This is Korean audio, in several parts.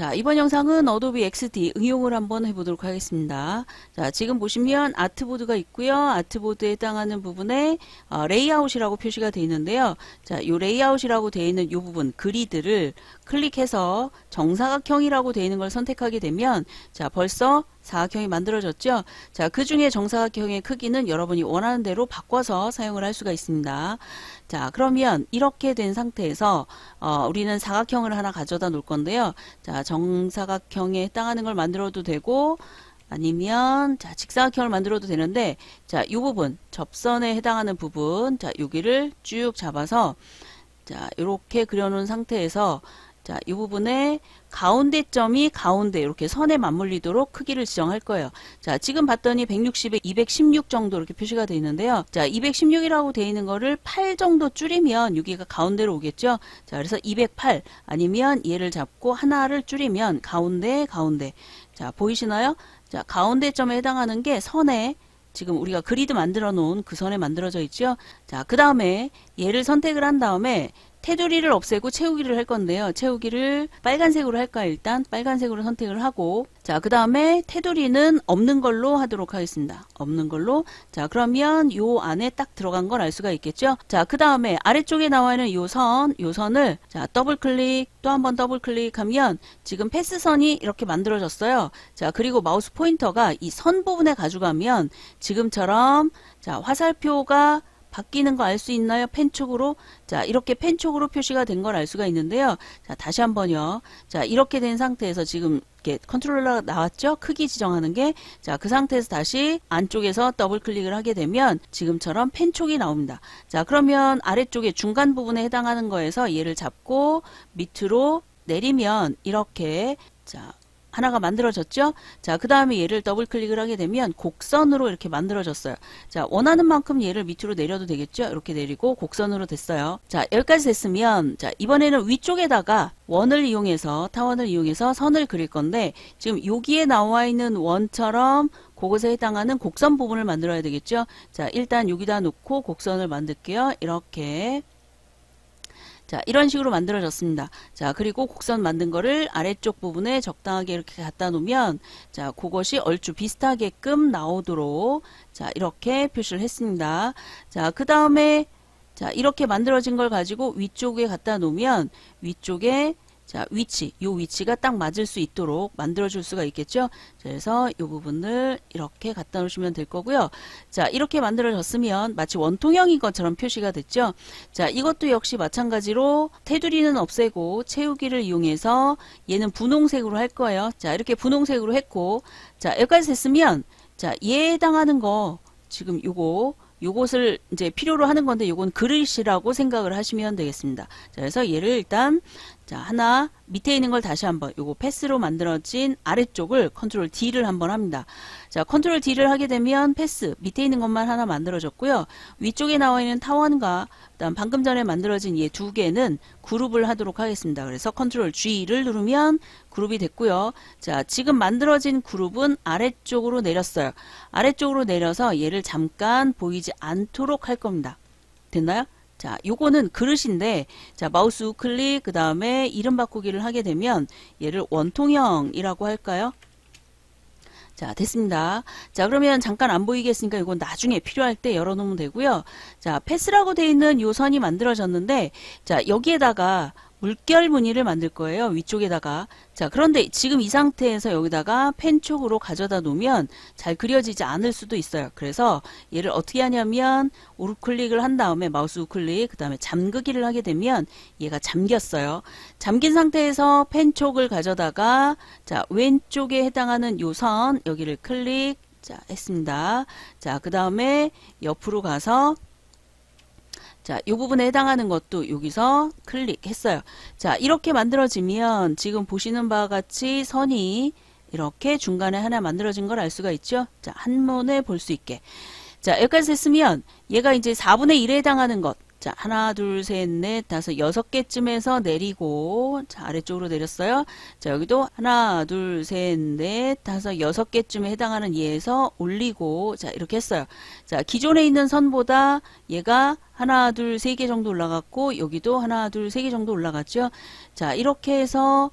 자, 이번 영상은 어도비 XD 응용을 한번 해보도록 하겠습니다. 자, 지금 보시면 아트보드가 있고요. 아트보드에 해당하는 부분에 레이아웃이라고 표시가 되어 있는데요. 자, 요 레이아웃이라고 되어 있는 요 부분 그리드를 클릭해서 정사각형이라고 되어 있는 걸 선택하게 되면 자, 벌써 사각형이 만들어졌죠. 자, 그 중에 정사각형의 크기는 여러분이 원하는 대로 바꿔서 사용을 할 수가 있습니다. 자, 그러면 이렇게 된 상태에서 우리는 사각형을 하나 가져다 놓을 건데요. 자, 정사각형에 해당하는 걸 만들어도 되고 아니면 자, 직사각형을 만들어도 되는데 자, 이 부분 접선에 해당하는 부분 자, 여기를 쭉 잡아서 자, 이렇게 그려놓은 상태에서 자, 이 부분에 가운데 점이 가운데 이렇게 선에 맞물리도록 크기를 지정할 거예요. 자, 지금 봤더니 160에 216 정도 이렇게 표시가 되어 있는데요. 자, 216이라고 되어 있는 거를 8 정도 줄이면 여기가 가운데로 오겠죠. 자, 그래서 208 아니면 얘를 잡고 하나를 줄이면 가운데. 자, 보이시나요? 자, 가운데 점에 해당하는 게 선에 지금 우리가 그리드 만들어 놓은 그 선에 만들어져 있죠. 자, 그 다음에 얘를 선택을 한 다음에 테두리를 없애고 채우기를 할 건데요. 채우기를 빨간색으로 할까요? 일단 빨간색으로 선택을 하고 자, 그 다음에 테두리는 없는 걸로 하도록 하겠습니다. 없는 걸로. 자, 그러면 요 안에 딱 들어간 걸 알 수가 있겠죠. 자, 그 다음에 아래쪽에 나와 있는 요 선을 자, 더블 클릭 또 한번 더블 클릭하면 지금 패스선이 이렇게 만들어졌어요. 자, 그리고 마우스 포인터가 이 선 부분에 가져가면 지금처럼 자, 화살표가 바뀌는 거 알 수 있나요? 펜촉으로. 자, 이렇게 펜촉으로 표시가 된 걸 알 수가 있는데요. 자, 다시 한번요. 자, 이렇게 된 상태에서 지금 이렇게 컨트롤러가 나왔죠? 크기 지정하는 게. 자, 그 상태에서 다시 안쪽에서 더블 클릭을 하게 되면 지금처럼 펜촉이 나옵니다. 자, 그러면 아래쪽에 중간 부분에 해당하는 거에서 얘를 잡고 밑으로 내리면 이렇게 자, 하나가 만들어졌죠? 자, 그 다음에 얘를 더블 클릭을 하게 되면 곡선으로 이렇게 만들어졌어요. 자, 원하는 만큼 얘를 밑으로 내려도 되겠죠? 이렇게 내리고 곡선으로 됐어요. 자, 여기까지 됐으면 자, 이번에는 위쪽에다가 원을 이용해서 타원을 이용해서 선을 그릴 건데 지금 여기에 나와 있는 원처럼 그것에 해당하는 곡선 부분을 만들어야 되겠죠? 자, 일단 여기다 놓고 곡선을 만들게요. 이렇게 자, 이런 식으로 만들어졌습니다. 자, 그리고 곡선 만든 거를 아래쪽 부분에 적당하게 이렇게 갖다 놓으면 자, 그것이 얼추 비슷하게끔 나오도록 자, 이렇게 표시를 했습니다. 자, 그 다음에 자, 이렇게 만들어진 걸 가지고 위쪽에 갖다 놓으면 위쪽에 자, 요 위치가 딱 맞을 수 있도록 만들어줄 수가 있겠죠. 자, 그래서 이 부분을 이렇게 갖다 놓으시면 될 거고요. 자, 이렇게 만들어졌으면 마치 원통형인 것처럼 표시가 됐죠. 자, 이것도 역시 마찬가지로 테두리는 없애고 채우기를 이용해서 얘는 분홍색으로 할 거예요. 자, 이렇게 분홍색으로 했고, 자, 여기까지 됐으면, 자, 얘에 해당하는 거, 지금 요것을 이제 필요로 하는 건데 요건 그릇이라고 생각을 하시면 되겠습니다. 자, 그래서 얘를 일단 자, 하나 밑에 있는 걸 다시 한번 요거 패스로 만들어진 아래쪽을 컨트롤 D를 한번 합니다. 자, 컨트롤 D를 하게 되면 패스 밑에 있는 것만 하나 만들어졌고요. 위쪽에 나와 있는 타원과 그다음 방금 전에 만들어진 얘 두 개는 그룹을 하도록 하겠습니다. 그래서 컨트롤 G를 누르면 그룹이 됐고요. 자, 지금 만들어진 그룹은 아래쪽으로 내렸어요. 아래쪽으로 내려서 얘를 잠깐 보이지 않도록 할 겁니다. 됐나요? 자, 요거는 그릇인데, 자, 마우스 우클릭, 그 다음에 이름 바꾸기를 하게 되면 얘를 원통형이라고 할까요? 자, 됐습니다. 자, 그러면 잠깐 안 보이게 했으니까 이건 나중에 필요할 때 열어놓으면 되고요. 자, 패스라고 되어 있는 요 선이 만들어졌는데, 자, 여기에다가 물결 무늬를 만들 거예요. 위쪽에다가. 자, 그런데 지금 이 상태에서 여기다가 펜촉으로 가져다 놓으면 잘 그려지지 않을 수도 있어요. 그래서 얘를 어떻게 하냐면 우클릭을 한 다음에 마우스 우클릭 그 다음에 잠그기를 하게 되면 얘가 잠겼어요. 잠긴 상태에서 펜촉을 가져다가 자, 왼쪽에 해당하는 요 선 여기를 클릭 자, 했습니다. 자, 그 다음에 옆으로 가서 자, 이 부분에 해당하는 것도 여기서 클릭했어요. 자, 이렇게 만들어지면 지금 보시는 바와 같이 선이 이렇게 중간에 하나 만들어진 걸 알 수가 있죠. 자, 한눈에 볼 수 있게. 자, 여기까지 했으면 얘가 이제 4분의 1에 해당하는 것. 자, 하나, 둘, 셋, 넷, 다섯, 6개쯤에서 내리고, 자, 아래쪽으로 내렸어요. 자, 여기도 하나, 둘, 셋, 넷, 다섯, 6개쯤에 해당하는 얘에서 올리고, 자, 이렇게 했어요. 자, 기존에 있는 선보다 얘가 하나, 둘, 세 개 정도 올라갔고, 여기도 하나, 둘, 세 개 정도 올라갔죠. 자, 이렇게 해서,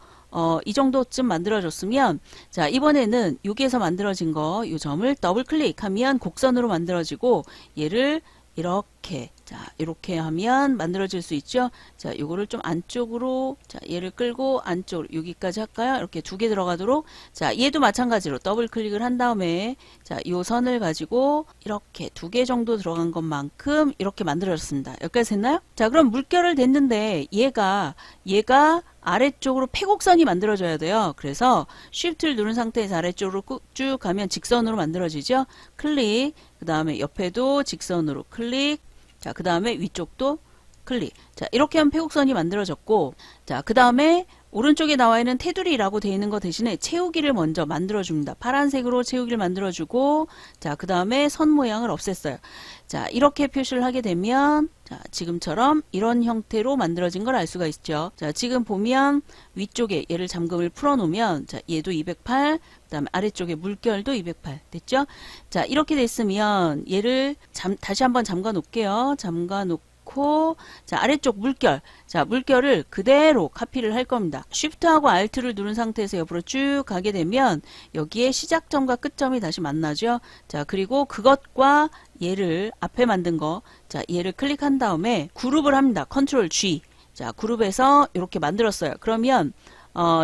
이 정도쯤 만들어졌으면, 자, 이번에는 여기에서 만들어진 거, 이 점을 더블 클릭하면 곡선으로 만들어지고, 얘를 이렇게, 자, 이렇게 하면 만들어질 수 있죠. 자, 요거를 좀 안쪽으로, 자, 얘를 끌고 안쪽으로, 여기까지 할까요? 이렇게 두 개 들어가도록. 자, 얘도 마찬가지로 더블 클릭을 한 다음에, 자, 요 선을 가지고 이렇게 두 개 정도 들어간 것만큼 이렇게 만들어졌습니다. 여기까지 됐나요? 자, 그럼 물결을 댔는데, 얘가 아래쪽으로 패곡선이 만들어져야 돼요. 그래서 Shift를 누른 상태에서 아래쪽으로 쭉 가면 직선으로 만들어지죠. 클릭, 그 다음에 옆에도 직선으로 클릭, 자, 그 다음에 위쪽도 클릭. 자, 이렇게 하면 패곡선이 만들어졌고, 자, 그 다음에 오른쪽에 나와 있는 테두리라고 되어 있는 것 대신에 채우기를 먼저 만들어줍니다. 파란색으로 채우기를 만들어주고, 자, 그 다음에 선 모양을 없앴어요. 자, 이렇게 표시를 하게 되면, 자, 지금처럼 이런 형태로 만들어진 걸 알 수가 있죠. 자, 지금 보면 위쪽에 얘를 잠금을 풀어놓으면, 자, 얘도 208, 그 다음에 아래쪽에 물결도 208 됐죠? 자, 이렇게 됐으면 얘를 다시 한번 잠가 놓을게요. 잠가 놓고, 자, 아래쪽 물결, 자, 물결을 그대로 카피를 할 겁니다. Shift하고 Alt를 누른 상태에서 옆으로 쭉 가게 되면 여기에 시작점과 끝점이 다시 만나죠. 자, 그리고 그것과 얘를 앞에 만든 거, 자, 얘를 클릭한 다음에 그룹을 합니다. Ctrl G. 자, 그룹에서 이렇게 만들었어요. 그러면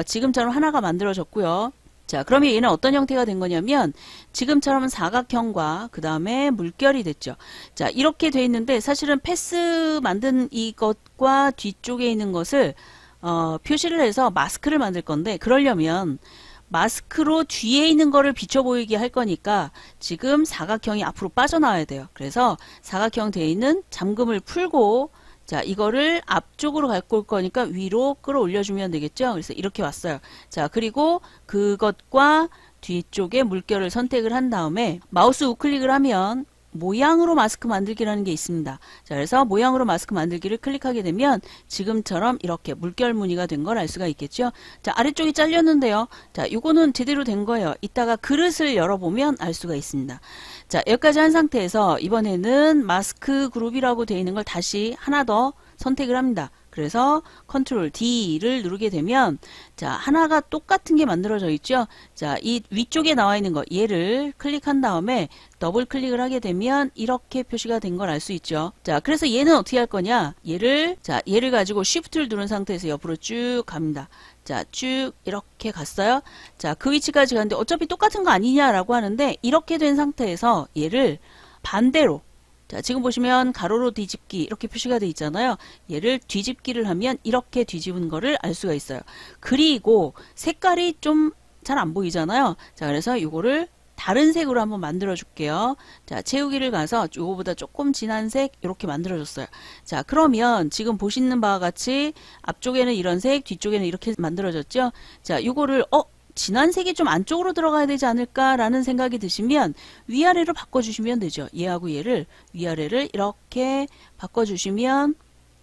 지금처럼 하나가 만들어졌고요. 자, 그러면 얘는 어떤 형태가 된 거냐면 지금처럼 사각형과 그 다음에 물결이 됐죠. 자, 이렇게 돼 있는데 사실은 패스 만든 이것과 뒤쪽에 있는 것을 표시를 해서 마스크를 만들 건데, 그러려면 마스크로 뒤에 있는 거를 비춰 보이게 할 거니까 지금 사각형이 앞으로 빠져나와야 돼요. 그래서 사각형 되어 있는 잠금을 풀고, 자, 이거를 앞쪽으로 갖고 올 거니까 위로 끌어올려주면 되겠죠. 그래서 이렇게 왔어요. 자, 그리고 그것과 뒤쪽에 물결을 선택을 한 다음에 마우스 우클릭을 하면 모양으로 마스크 만들기라는 게 있습니다. 자, 그래서 모양으로 마스크 만들기를 클릭하게 되면 지금처럼 이렇게 물결 무늬가 된 걸 알 수가 있겠죠. 자, 아래쪽이 잘렸는데요. 자, 요거는 제대로 된 거예요. 이따가 그릇을 열어보면 알 수가 있습니다. 자, 여기까지 한 상태에서 이번에는 마스크 그룹이라고 되어 있는 걸 다시 하나 더 선택을 합니다. 그래서 Ctrl D를 누르게 되면, 자, 하나가 똑같은 게 만들어져 있죠. 자, 이 위쪽에 나와 있는 거, 얘를 클릭한 다음에 더블 클릭을 하게 되면 이렇게 표시가 된 걸 알 수 있죠. 자, 그래서 얘는 어떻게 할 거냐? 얘를 가지고 Shift를 누른 상태에서 옆으로 쭉 갑니다. 자, 쭉 이렇게 갔어요. 자, 그 위치까지 갔는데 어차피 똑같은 거 아니냐라고 하는데, 이렇게 된 상태에서 얘를 반대로, 자, 지금 보시면 가로로 뒤집기 이렇게 표시가 되어 있잖아요. 얘를 뒤집기를 하면 이렇게 뒤집은 거를 알 수가 있어요. 그리고 색깔이 좀 잘 안 보이잖아요. 자, 그래서 이거를 다른 색으로 한번 만들어 줄게요. 자, 채우기를 가서 이거보다 조금 진한 색 이렇게 만들어줬어요. 자, 그러면 지금 보시는 바와 같이 앞쪽에는 이런 색, 뒤쪽에는 이렇게 만들어졌죠. 자, 이거를 진한 색이 좀 안쪽으로 들어가야 되지 않을까라는 생각이 드시면 위아래로 바꿔주시면 되죠. 얘하고 얘를 위아래를 이렇게 바꿔주시면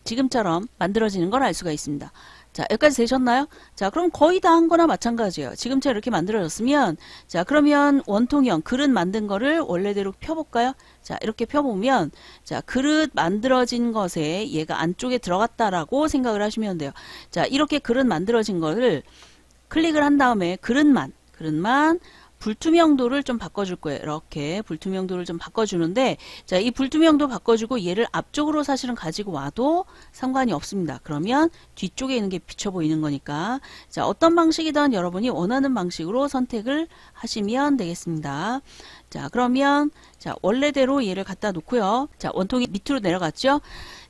지금처럼 만들어지는 걸 알 수가 있습니다. 자, 여기까지 되셨나요? 자, 그럼 거의 다 한 거나 마찬가지예요. 지금처럼 이렇게 만들어졌으면, 자, 그러면 원통형 그릇 만든 거를 원래대로 펴볼까요? 자, 이렇게 펴보면, 자, 그릇 만들어진 것에 얘가 안쪽에 들어갔다라고 생각을 하시면 돼요. 자, 이렇게 그릇 만들어진 거를 클릭을 한 다음에 그릇만 불투명도를 좀 바꿔줄 거예요. 이렇게 불투명도를 좀 바꿔주는데, 자, 이 불투명도 바꿔주고 얘를 앞쪽으로 사실은 가지고 와도 상관이 없습니다. 그러면 뒤쪽에 있는 게 비쳐 보이는 거니까, 자, 어떤 방식이든 여러분이 원하는 방식으로 선택을 하시면 되겠습니다. 자, 그러면 자, 원래대로 얘를 갖다 놓고요. 자, 원통이 밑으로 내려갔죠.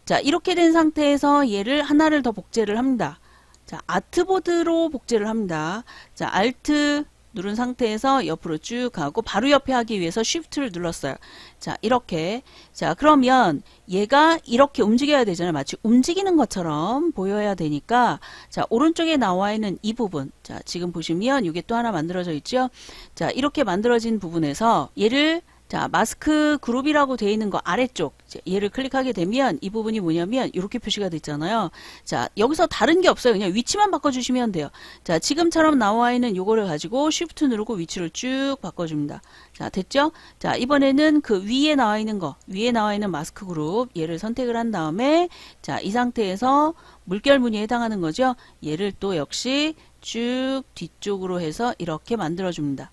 자, 이렇게 된 상태에서 얘를 하나를 더 복제를 합니다. 자, 아트보드로 복제를 합니다. 자, Alt 누른 상태에서 옆으로 쭉 가고 바로 옆에 하기 위해서 Shift를 눌렀어요. 자, 이렇게. 자, 그러면 얘가 이렇게 움직여야 되잖아요. 마치 움직이는 것처럼 보여야 되니까, 자, 오른쪽에 나와 있는 이 부분, 자, 지금 보시면 이게 또 하나 만들어져 있죠. 자, 이렇게 만들어진 부분에서 얘를, 자, 마스크 그룹이라고 되어 있는 거 아래쪽, 얘를 클릭하게 되면 이 부분이 뭐냐면 이렇게 표시가 됐잖아요. 자, 여기서 다른 게 없어요. 그냥 위치만 바꿔주시면 돼요. 자, 지금처럼 나와 있는 요거를 가지고 Shift 누르고 위치를 쭉 바꿔줍니다. 자, 됐죠? 자, 이번에는 그 위에 나와 있는 거, 위에 나와 있는 마스크 그룹, 얘를 선택을 한 다음에, 자, 이 상태에서 물결 무늬에 해당하는 거죠. 얘를 또 역시, 쭉 뒤쪽으로 해서 이렇게 만들어 줍니다.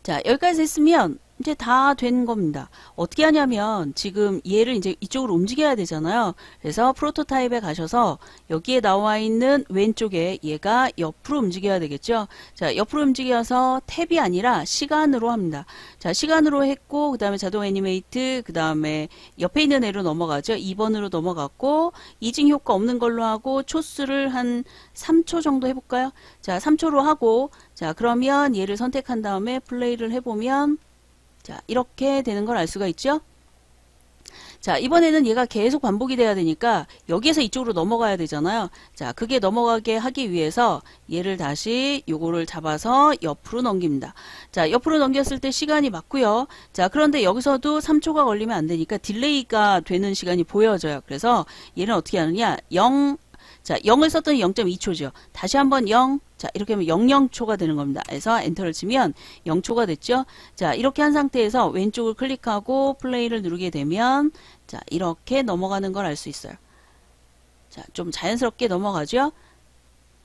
자, 여기까지 했으면 이제 다 된 겁니다. 어떻게 하냐면 지금 얘를 이제 이쪽으로 움직여야 되잖아요. 그래서 프로토타입에 가셔서 여기에 나와 있는 왼쪽에 얘가 옆으로 움직여야 되겠죠. 자, 옆으로 움직여서 탭이 아니라 시간으로 합니다. 자, 시간으로 했고 그 다음에 자동 애니메이트, 그 다음에 옆에 있는 애로 넘어가죠. 2번으로 넘어갔고 이징 효과 없는 걸로 하고 초수를 한 3초 정도 해볼까요? 자, 3초로 하고 자, 그러면 얘를 선택한 다음에 플레이를 해보면 자, 이렇게 되는 걸 알 수가 있죠? 자, 이번에는 얘가 계속 반복이 돼야 되니까 여기에서 이쪽으로 넘어가야 되잖아요. 자, 그게 넘어가게 하기 위해서 얘를 다시 요거를 잡아서 옆으로 넘깁니다. 자, 옆으로 넘겼을 때 시간이 맞고요. 자, 그런데 여기서도 3초가 걸리면 안 되니까 딜레이가 되는 시간이 보여져요. 그래서 얘는 어떻게 하느냐? 0, 자, 0을 썼더니 0.2초죠. 다시 한번 0, 자, 이렇게 하면 00초가 되는 겁니다. 그래서 엔터를 치면 0초가 됐죠. 자, 이렇게 한 상태에서 왼쪽을 클릭하고 플레이를 누르게 되면 자, 이렇게 넘어가는 걸 알 수 있어요. 자, 좀 자연스럽게 넘어가죠.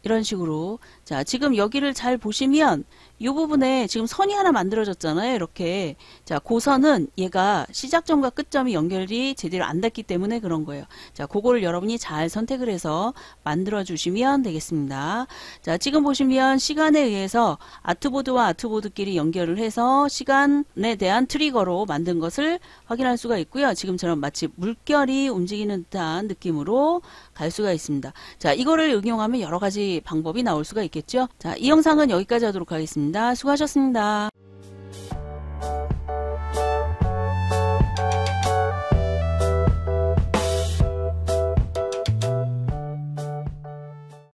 이런 식으로. 자, 지금 여기를 잘 보시면 이 부분에 지금 선이 하나 만들어졌잖아요. 이렇게. 자, 그 선은 얘가 시작점과 끝점이 연결이 제대로 안 닿기 때문에 그런 거예요. 자, 그거를 여러분이 잘 선택을 해서 만들어 주시면 되겠습니다. 자, 지금 보시면 시간에 의해서 아트보드와 아트보드끼리 연결을 해서 시간에 대한 트리거로 만든 것을 확인할 수가 있고요. 지금처럼 마치 물결이 움직이는 듯한 느낌으로 갈 수가 있습니다. 자, 이거를 응용하면 여러 가지 방법이 나올 수가 있겠죠. 자, 이 영상은 여기까지 하도록 하겠습니다. 수고하셨습니다.